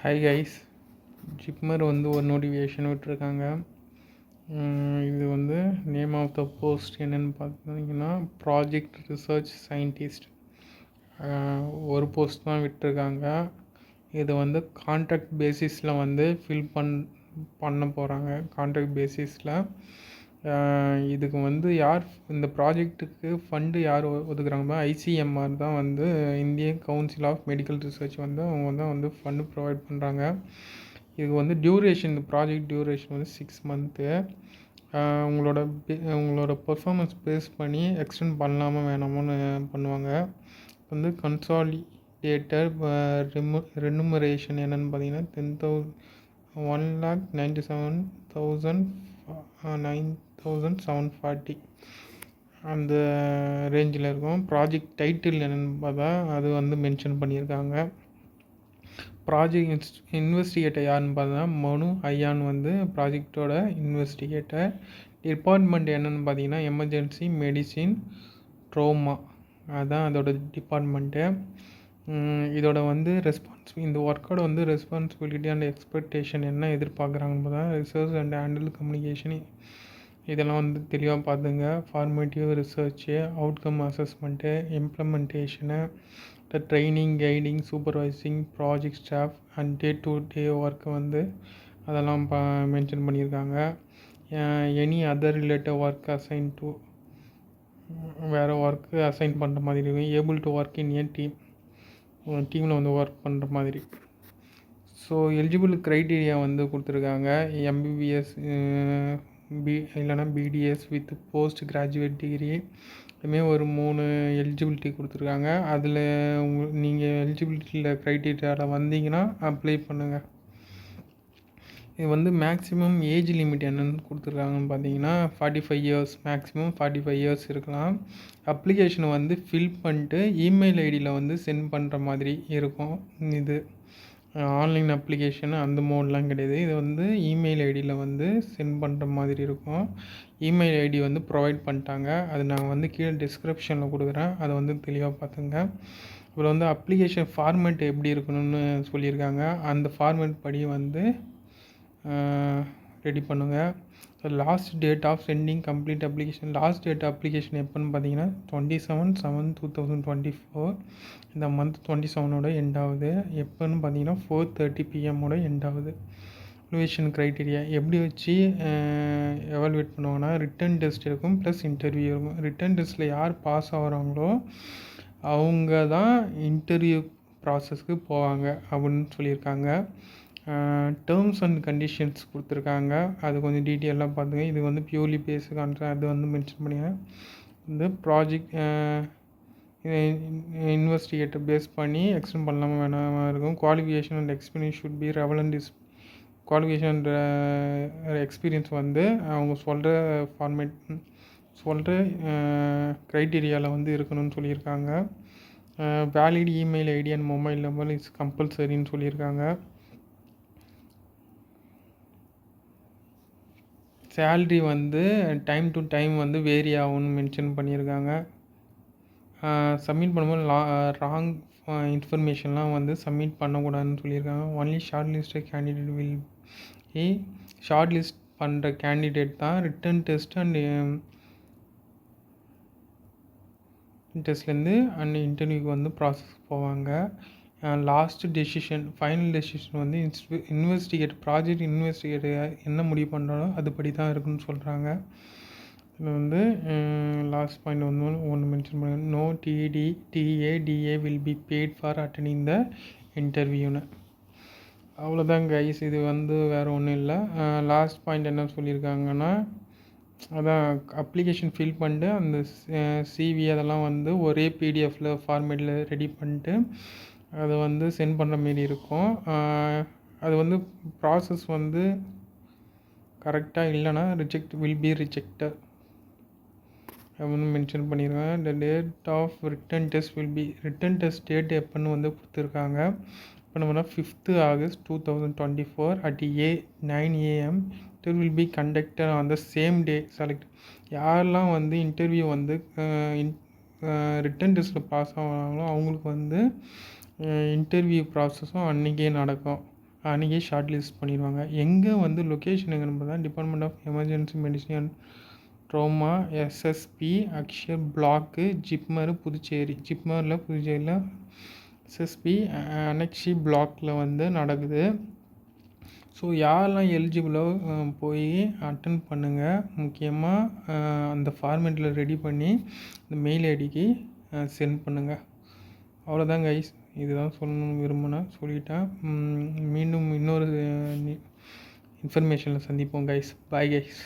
Hi guys, JIPMER வந்து ஒரு notification விட்டுருக்காங்க. இது வந்து நேம் ஆஃப் த போஸ்ட் என்னென்னு பார்த்தீங்கன்னா ப்ராஜெக்ட் ரிசர்ச் சயின்டிஸ்ட். ஒரு போஸ்ட் தான் விட்டுருக்காங்க. இது வந்து கான்ட்ராக்ட் பேசிஸில் வந்து ஃபில் பண்ண போகிறாங்க. கான்ட்ராக்ட் பேசிஸில் இதுக்கு வந்து யார் இந்த ப்ராஜெக்ட்டுக்கு ஃபண்டு யார் ஒதுக்குறாங்கன்னா ஐசிஎம்ஆர் தான் வந்து Indian council of medical research வந்து அவங்க தான் வந்து ஃபண்டு ப்ரொவைட் பண்ணுறாங்க. இதுக்கு வந்து டியூரேஷன், இந்த ப்ராஜெக்ட் டியூரேஷன் வந்து 6 மந்த்து. உங்களோட பெர்ஃபார்மன்ஸ் பேஸ் பண்ணி எக்ஸ்டெண்ட் பண்ணலாமா வேணாமான்னு பண்ணுவாங்க. வந்து கன்சாலிடேட்டட் ரெனுமரேஷன் என்னென்னு பார்த்தீங்கன்னா 1,97,740 அந்த ரேஞ்சில் இருக்கும். ப்ராஜெக்ட் டைட்டில் என்னென்னு பார்த்தா அது வந்து மென்ஷன் பண்ணியிருக்காங்க. ப்ராஜெக்ட் இன்வெஸ்டிகேட்டர் யாருன்னு பார்த்தா மனு ஐயான் வந்து ப்ராஜெக்டோட இன்வெஸ்டிகேட்டர். டிபார்ட்மெண்ட் என்னென்னு பார்த்தீங்கன்னா எமர்ஜென்சி மெடிசின் ட்ரோமா, அதுதான் அதோட டிபார்ட்மெண்ட்டு. இதோட வந்து இந்த ஒர்க்கோட வந்து ரெஸ்பான்சிபிலிட்டி அண்ட் எக்ஸ்பெக்டேஷன் என்ன எதிர்பார்க்குறாங்கன்னு பார்த்தா ரிசர்ச் அண்ட் ஹேண்டில் கம்யூனிகேஷன், இதெல்லாம் வந்து தெளிவாக பார்த்துங்க. Formative research, outcome assessment, implementation, training, guiding, supervising, project staff and day to day work வந்து அதெல்லாம் மென்ஷன் பண்ணியிருக்காங்க. Any other related work assign to, வேறு ஒர்க்கு அசைன் பண்ணுற மாதிரி இருக்கும். Able to work in a டீமில் வந்து ஒர்க் பண்ணுற மாதிரி. ஸோ எலிஜிபிள் க்ரைட்டீரியா வந்து கொடுத்துருக்காங்க. எம்பிபிஎஸ் இல்லைனா BDS with post graduate degree, இதுமாரி ஒரு 3 எலிஜிபிலிட்டி கொடுத்துருக்காங்க. அதில் நீங்கள் எலிஜிபிலிட்டியில் க்ரைட்டீரியாவில் வந்தீங்கன்னா அப்ளை பண்ணுங்கள். இது வந்து மேக்ஸிமம் ஏஜ் லிமிட் என்னென்னு கொடுத்துருக்காங்கன்னு பார்த்தீங்கன்னா 45 இயர்ஸ், மேக்ஸிமம் 45 இயர்ஸ் இருக்கலாம். அப்ளிகேஷனை வந்து ஃபில் பண்ணிட்டு இமெயில் ஐடியில் வந்து சென்ட் பண்ணுற மாதிரி இருக்கும். இது ஆன்லைன் அப்ளிகேஷன் அந்த மோட்லாம் கிடையாது. இது வந்து இமெயில் ஐடியில் வந்து சென்ட் பண்ணுற மாதிரி இருக்கும். இமெயில் ஐடி வந்து ப்ரொவைட் பண்ணிட்டாங்க. அது நான் வந்து கீழே டிஸ்கிரிப்ஷனில் கொடுக்குறேன், அதை வந்து தெளிவாக பார்த்துங்க. அப்புறம் வந்து அப்ளிகேஷன் ஃபார்மேட் எப்படி இருக்கணும்னு சொல்லியிருக்காங்க. அந்த ஃபார்மேட் படி வந்து ரெடி பண்ணுங்கள். Last date of sending complete application, last date application எப்போன்னு பார்த்தீங்கன்னா 27/7/2024. இந்த மந்த் 27ஓட எண்ட் ஆகுது. எப்போன்னு பார்த்தீங்கன்னா 4:30 PM எண்ட் ஆகுது. எவல்யூஷன் க்ரைட்டீரியா எப்படி வச்சு எவால்வேட் பண்ணுவாங்கன்னா ரிட்டன் டெஸ்ட் இருக்கும் ப்ளஸ் இன்டர்வியூ இருக்கும். ரிட்டன் டெஸ்ட்டில் யார் பாஸ் ஆகிறாங்களோ அவங்க தான் இன்டர்வியூ ப்ராசஸ்க்கு போவாங்க அப்படின்னு சொல்லியிருக்காங்க. டேர்ம்ஸ் அண்ட் கண்டிஷன்ஸ் கொடுத்துருக்காங்க, அது கொஞ்சம் டீட்டெயிலாக பார்த்துங்க. இது வந்து பியூர்லி பேஸ் கான்ட்ராக்ட், அது வந்து மென்ஷன் பண்ணிங்க. இந்த ப்ராஜெக்ட் இன்வெஸ்டிகேட்டர் பேஸ் பண்ணி எக்ஸ்டெண்ட் பண்ணலாமல் வேணாமா இருக்கும். Qualification and experience should be relevant. Qualification and experience வந்து அவங்க சொல்கிற க்ரைட்டீரியாவில் வந்து இருக்கணும்னு சொல்லியிருக்காங்க. Valid email ID and mobile number is கம்பல்சரின்னு சொல்லியிருக்காங்க. சேல்ரி வந்து டைம் டு டைம் வந்து வேரி ஆகும்னு மென்ஷன் பண்ணியிருக்காங்க. சப்மிட் பண்ணும்போது ராங் இன்ஃபர்மேஷன்லாம் வந்து சப்மிட் பண்ணக்கூடாதுன்னு சொல்லியிருக்காங்க. Only short listed candidate will be, short list பண்ணுற கேண்டிடேட் தான் ரிட்டன் டெஸ்ட் அண்ட் டெஸ்ட்லேருந்து அண்ட் இன்டர்வியூக்கு வந்து ப்ராசஸ் போவாங்க. லாஸ்ட் டெசிஷன், ஃபைனல் டெசிஷன் வந்து ப்ராஜெக்ட் இன்வெஸ்டிகேட்டர் என்ன முடிவு பண்ணுறாலோ அதுபடி தான் இருக்குன்னு சொல்கிறாங்க. இதில் வந்து லாஸ்ட் பாயிண்ட் வந்து ஒன்று மென்ஷன் பண்ணுங்க. No TA will be paid for attending the இன்டர்வியூன்னு. அவ்வளோதான் கைஸ், இது வந்து வேறு ஒன்றும் இல்லை. லாஸ்ட் பாயிண்ட் என்ன சொல்லியிருக்காங்கன்னா அதான் அப்ளிகேஷன் ஃபில் பண்ணிட்டு அந்த சிவி அதெல்லாம் வந்து ஒரே பிடிஎஃப்பில் ஃபார்மேட்டில் ரெடி பண்ணிட்டு அதை வந்து சென்ட் பண்ணுற மாரி இருக்கும். அது வந்து ப்ராசஸ் வந்து கரெக்டாக இல்லைன்னா வில் பி ரிஜெக்டட் அப்படின்னு மென்ஷன் பண்ணியிருக்காங்க. The date of written test will be, written test date எப்போன்னு வந்து கொடுத்துருக்காங்க. இப்போ நம்ம 5th August 2024 at 9 AM. It will be conducted on the same day. Select யாரெல்லாம் வந்து இன்டர்வியூ வந்து ரிட்டன் டெஸ்ட்டில் பாஸ் ஆகிறாங்களோ அவங்களுக்கு வந்து இன்டர்வியூ ப்ராசஸும் அன்றைக்கே நடக்கும். அன்றைக்கே ஷார்ட் லிஸ்ட் பண்ணிடுவாங்க. எங்கே வந்து லொக்கேஷன் எங்கன்னு பார்த்தா department of emergency medicine and trauma SSB Akshar block JIPMER Puducherry. ஜிப்மரில் புதுச்சேரியில் எஸ்எஸ்பி அனெக்ஷி பிளாக்கில் வந்து நடக்குது. ஸோ யாரெல்லாம் எலிஜிபிளோ போய் அட்டன் பண்ணுங்கள். முக்கியமாக அந்த ஃபார்மேட்டில் ரெடி பண்ணி இந்த மெயில் ஐடிக்கு சென்ட் பண்ணுங்கள். அவ்வளோதான் கைஸ், இதுதான் சொல்லணும்னு விரும்பினேன், சொல்லிட்டேன். மீண்டும் இன்னொரு இன்ஃபர்மேஷனில் சந்திப்போம் கைஸ். Bye guys.